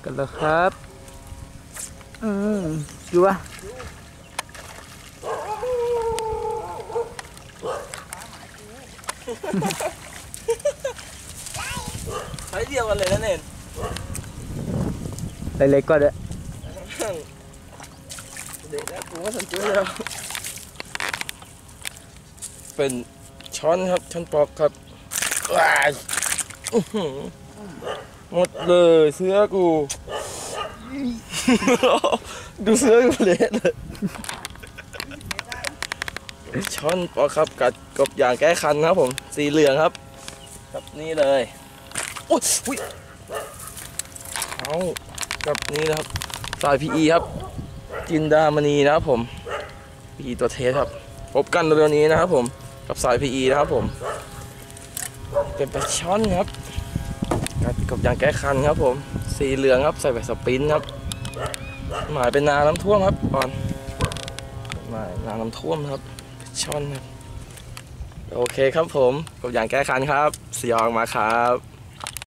กันแล้วครับดูวะใช้เดียวกันเลยนะเนนเล็กๆก็ได้เด็กแล้วกูก็สนใจแล้วเป็นช้อนครับช้อนปอกครับว้ายหมดเลยเสื้อกู ดูเสื้อกูเละเลยช้อนปอกครับกัดกบอย่างแก้คันครับผมสีเหลืองครับกับนี่เลยอุ้ยเอากับนี่นะครับสาย PE ครับจินดามณีนะครับผม PE ตัวเทสครับพบกันเร็วๆนี้นะครับผมกับสาย PE นะครับผมเป็นปลาช่อนครับกัดกบอย่างแก้คันครับผมสีเหลืองครับใส่แบบสปรินครับหมายเป็นนาน้ำท่วมครับก่อนหมายนาน้ำท่วมครับช่อนครับโอเคครับผมกบอย่างแก้คันครับสยองมาครับ